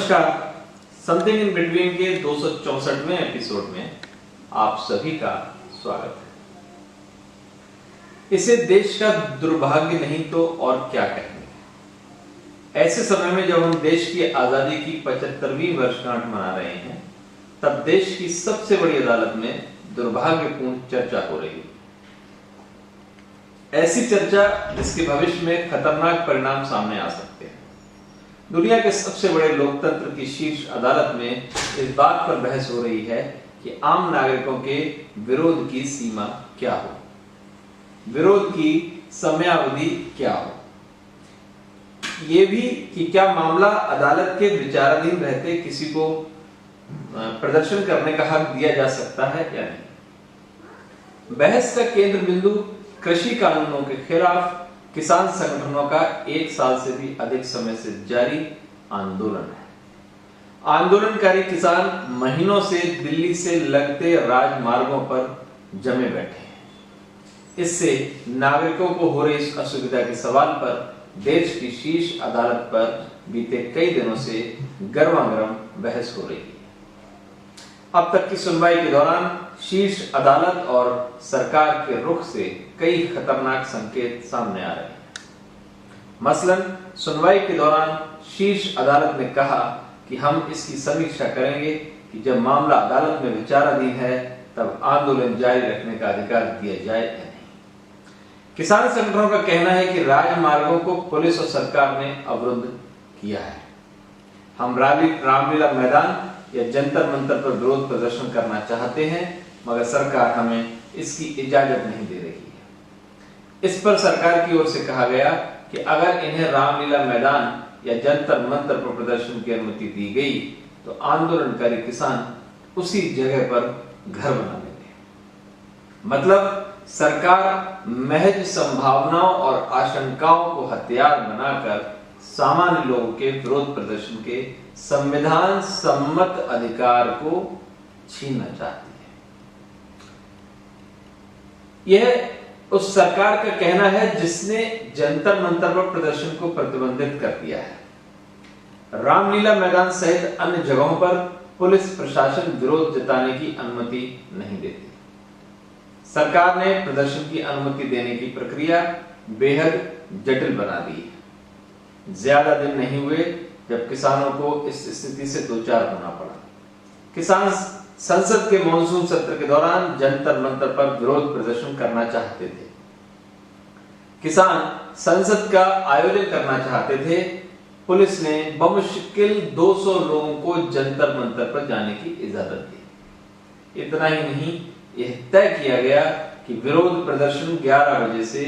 नमस्कार। Something in between के 264वें episode में आप सभी का स्वागत है। इसे देश का दुर्भाग्य नहीं तो और क्या कहेंगे। ऐसे समय में जब हम देश की आजादी की 75वीं वर्षगांठ मना रहे हैं, तब देश की सबसे बड़ी अदालत में दुर्भाग्यपूर्ण चर्चा हो रही है। ऐसी चर्चा जिसके भविष्य में खतरनाक परिणाम सामने आ सकते हैं। दुनिया के सबसे बड़े लोकतंत्र की शीर्ष अदालत में इस बात पर बहस हो रही है कि आम नागरिकों के विरोध की सीमा क्या हो, विरोध की समयावधि क्या हो, ये भी कि क्या मामला अदालत के विचाराधीन रहते किसी को प्रदर्शन करने का हक दिया जा सकता है या नहीं। बहस का केंद्र बिंदु कृषि कानूनों के खिलाफ किसान संगठनों का 1 साल से भी अधिक समय से जारी आंदोलन है। आंदोलनकारी किसान महीनों से दिल्ली से लगते राजमार्गों पर जमे बैठे हैं। इससे नागरिकों को हो रही इस असुविधा के सवाल पर देश की शीर्ष अदालत पर बीते कई दिनों से गर्मागर्म बहस हो रही है। अब तक की सुनवाई के दौरान शीर्ष अदालत और सरकार के रुख से कई खतरनाक संकेत सामने आ रहे हैं। मसलन सुनवाई के दौरान शीर्ष अदालत ने कहा कि हम इसकी समीक्षा करेंगे कि जब मामला अदालत में विचाराधीन है तब आंदोलन जारी रखने का अधिकार दिया जाए या नहीं। किसान संगठनों का कहना है कि राजमार्गों को पुलिस और सरकार ने अवरुद्ध किया है। हम रामलीला मैदान या जंतर मंतर पर विरोध प्रदर्शन करना चाहते हैं, मगर सरकार हमें इसकी इजाजत नहीं दे रही है। इस पर सरकार की ओर से कहा गया कि अगर इन्हें रामलीला मैदान या जंतर मंतर पर प्रदर्शन की अनुमति दी गई तो आंदोलनकारी किसान उसी जगह पर घर बना लेंगे। मतलब सरकार महज संभावनाओं और आशंकाओं को हथियार बनाकर सामान्य लोगों के विरोध प्रदर्शन के संविधान सम्मत अधिकार को छीनना चाहती है। यह उस सरकार का कहना है जिसने जंतर मंतर पर प्रदर्शन को प्रतिबंधित कर दिया है। रामलीला मैदान सहित अन्य जगहों पर पुलिस प्रशासन विरोध जताने की अनुमति नहीं देती। सरकार ने प्रदर्शन की अनुमति देने की प्रक्रिया बेहद जटिल बना दी है। ज्यादा दिन नहीं हुए जब किसानों को इस स्थिति से दो चार होना पड़ा। किसान संसद के मॉनसून सत्र के दौरान जंतर मंतर पर विरोध प्रदर्शन करना चाहते थे। किसान संसद का आयोजन करना चाहते थे। पुलिस ने बमुश्किल 200 लोगों को जंतर मंतर पर जाने की इजाजत दी। इतना ही नहीं, यह तय किया गया कि विरोध प्रदर्शन 11 बजे से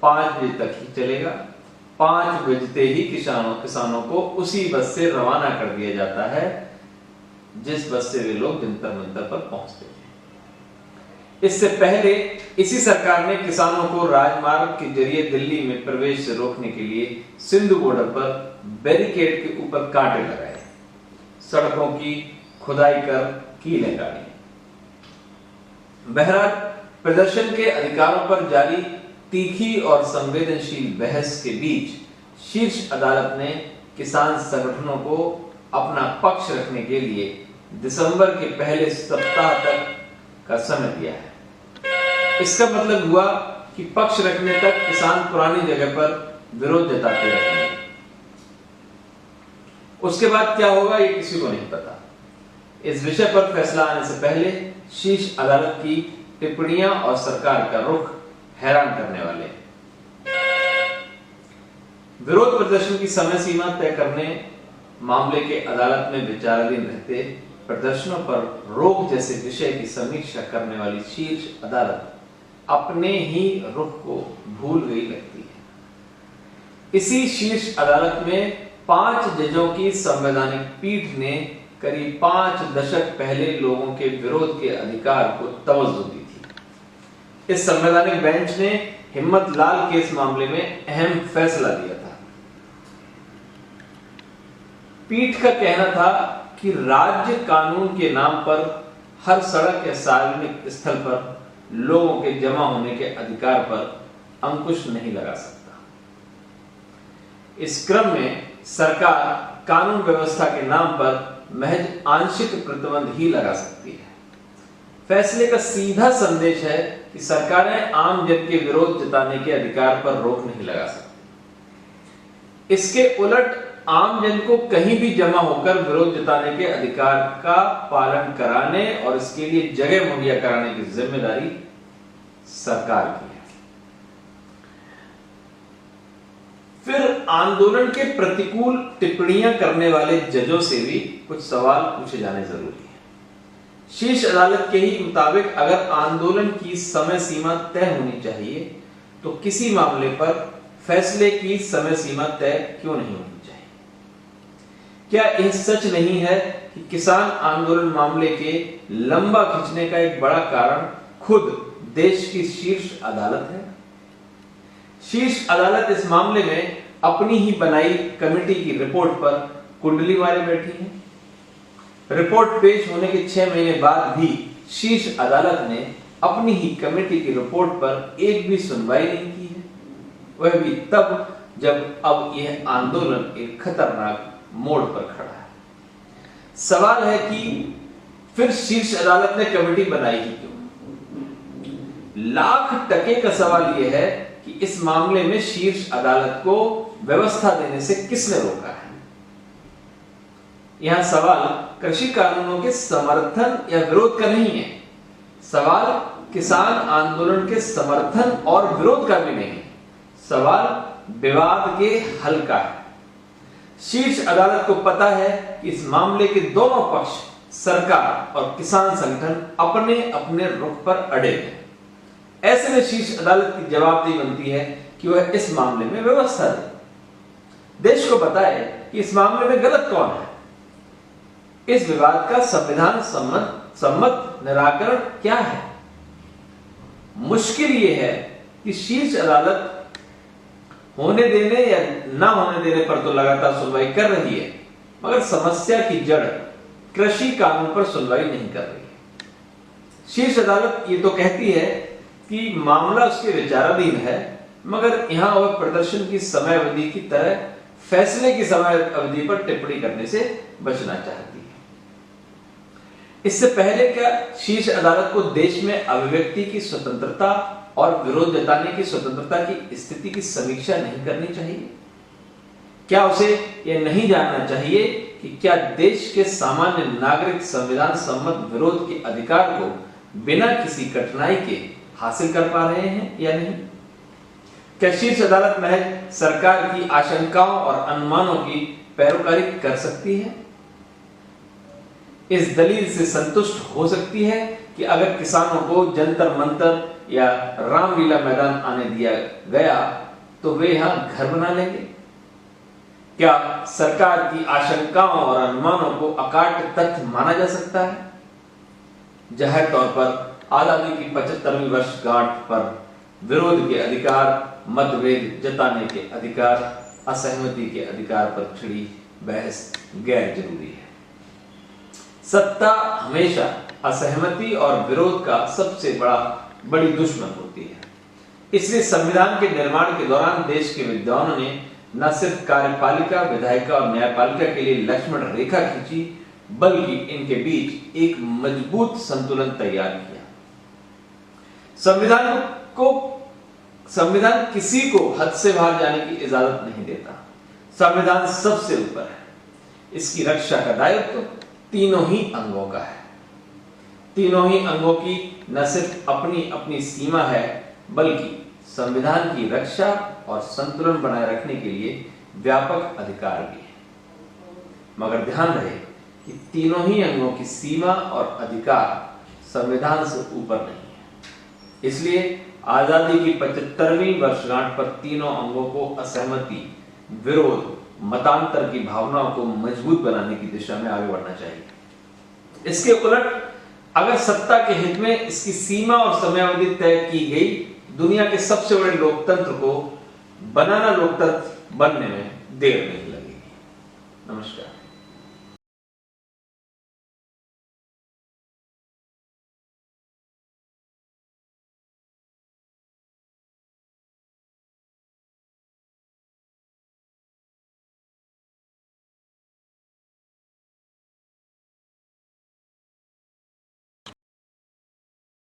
5 बजे तक ही चलेगा। 5 बजते ही किसानों को उसी बस से रवाना कर दिया जाता है जिस बस से वे लोग जंतर मंतर पर पहुंचते थे। इससे पहले इसी सरकार ने किसानों को राजमार्ग के जरिए दिल्ली में प्रवेश से रोकने के लिए सिंधु बॉर्डर पर बैरिकेड के ऊपर कांटे लगाए, सड़कों की खुदाई कर कीलें गाड़ी। बहरहाल प्रदर्शन के अधिकारों पर जारी तीखी और संवेदनशील बहस के बीच शीर्ष अदालत ने किसान संगठनों को अपना पक्ष रखने के लिए दिसंबर के पहले सप्ताह तक का समय दिया है। इसका मतलब हुआ कि पक्ष रखने तक किसान पुरानी जगह पर विरोध जताते रहेंगे। उसके बाद क्या होगा ये किसी को नहीं पता। इस विषय पर फैसला आने से पहले शीर्ष अदालत की टिप्पणियां और सरकार का रुख हैरान करने वाले। विरोध प्रदर्शन की समय सीमा तय करने, मामले के अदालत में विचाराधीन रहते प्रदर्शनों पर रोक जैसे विषय की समीक्षा करने वाली शीर्ष अदालत अपने ही रुख को भूल गई लगती है। इसी शीर्ष अदालत में 5 जजों की संवैधानिक पीठ ने करीब 5 दशक पहले लोगों के विरोध के अधिकार को तवज्जो दी थी। इस संवैधानिक बेंच ने हिम्मत लाल केस मामले में अहम फैसला दिया था। पीठ का कहना था कि राज्य कानून के नाम पर हर सड़क या सार्वजनिक स्थल पर लोगों के जमा होने के अधिकार पर अंकुश नहीं लगा सकता। इस क्रम में सरकार कानून व्यवस्था के नाम पर महज आंशिक प्रतिबंध ही लगा सकती है। फैसले का सीधा संदेश है कि सरकारें आम जन के विरोध जताने के अधिकार पर रोक नहीं लगा सकती। इसके उलट आम जन को कहीं भी जमा होकर विरोध जताने के अधिकार का पालन कराने और इसके लिए जगह मुहैया कराने की जिम्मेदारी सरकार की है। फिर आंदोलन के प्रतिकूल टिप्पणियां करने वाले जजों से भी कुछ सवाल पूछे जाने जरूरी है। शीर्ष अदालत के ही मुताबिक अगर आंदोलन की समय सीमा तय होनी चाहिए तो किसी मामले पर फैसले की समय सीमा तय क्यों नहीं होनी चाहिए? क्या यह सच नहीं है कि किसान आंदोलन मामले के लंबा खिंचने का एक बड़ा कारण खुद देश की शीर्ष अदालत है? शीर्ष अदालत इस मामले में अपनी ही बनाई कमेटी की रिपोर्ट पर कुंडली मारे बैठी है। रिपोर्ट पेश होने के 6 महीने बाद भी शीर्ष अदालत ने अपनी ही कमेटी की रिपोर्ट पर एक भी सुनवाई नहीं की है, वह भी तब जब अब यह आंदोलन एक खतरनाक मोड़ पर खड़ा है। सवाल है कि फिर शीर्ष अदालत ने कमेटी बनाई ही क्यों? लाख टके का सवाल यह है कि इस मामले में शीर्ष अदालत को व्यवस्था देने से किसने रोका है? यहां सवाल कृषि कानूनों के समर्थन या विरोध का नहीं है, सवाल किसान आंदोलन के समर्थन और विरोध का भी नहीं, सवाल विवाद के हल का है। शीर्ष अदालत को पता है कि इस मामले के दोनों पक्ष सरकार और किसान संगठन अपने अपने रुख पर अड़े हैं। ऐसे में शीर्ष अदालत की जवाबदेही बनती है कि वह इस मामले में व्यवस्था दे, देश को बताए कि इस मामले में गलत कौन है, इस विवाद का संविधान सम्मत निराकरण क्या है। मुश्किल यह है कि शीर्ष अदालत होने देने या ना होने देने पर तो लगातार सुनवाई कर रही है, मगर समस्या की जड़ कृषि कानून पर सुनवाई नहीं कर रही है। शीर्ष अदालत ये तो कहती है कि मामला उसके विचाराधीन है, मगर यहां वह प्रदर्शन की समय अवधि की तरह फैसले की समय अवधि पर टिप्पणी करने से बचना चाहती है। इससे पहले क्या शीर्ष अदालत को देश में अभिव्यक्ति की स्वतंत्रता और विरोध जताने की स्वतंत्रता की स्थिति की समीक्षा नहीं करनी चाहिए? क्या उसे यह नहीं जानना चाहिए कि क्या देश के सामान्य नागरिक संविधान सम्मत विरोध के अधिकार को बिना किसी कठिनाई के हासिल कर पा रहे हैं या नहीं? क्या शीर्ष अदालत महज सरकार की आशंकाओं और अनुमानों की पैरोकारी कर सकती है? इस दलील से संतुष्ट हो सकती है कि अगर किसानों को जंतर मंतर या रामलीला मैदान आने दिया गया तो वे यहां घर बना लेंगे? क्या सरकार की आशंकाओं और अनुमानों को अकाट्य तथ्य माना जा सकता है? जाहिर तौर पर आजादी की 75वीं वर्षगांठ पर विरोध के अधिकार, मतभेद जताने के अधिकार, असहमति के अधिकार पर छिड़ी बहस गैर जरूरी है। सत्ता हमेशा असहमति और विरोध का सबसे बड़ी दुश्मन होती है। इसलिए संविधान के निर्माण के दौरान देश के विद्वानों ने न सिर्फ कार्यपालिका, विधायिका और न्यायपालिका के लिए लक्ष्मण रेखा खींची, बल्कि इनके बीच एक मजबूत संतुलन तैयार किया। संविधान किसी को हद से बाहर जाने की इजाजत नहीं देता। संविधान सबसे ऊपर है। इसकी रक्षा का दायित्व तीनों ही अंगों का है। तीनों ही अंगों की न सिर्फ अपनी अपनी सीमा है, बल्कि संविधान की रक्षा और संतुलन बनाए रखने के लिए व्यापक अधिकार भी है। मगर ध्यान रहे कि तीनों ही अंगों की सीमा और अधिकार संविधान से ऊपर नहीं है। इसलिए आजादी की 75वीं वर्षगांठ पर तीनों अंगों को असहमति, विरोध, मतांतर की भावनाओं को मजबूत बनाने की दिशा में आगे बढ़ना चाहिए। इसके उलट अगर सत्ता के हित में इसकी सीमा और समयावधि तय की गई, दुनिया के सबसे बड़े लोकतंत्र को बनाना लोकतंत्र बनने में देर नहीं लगेगी। नमस्कार।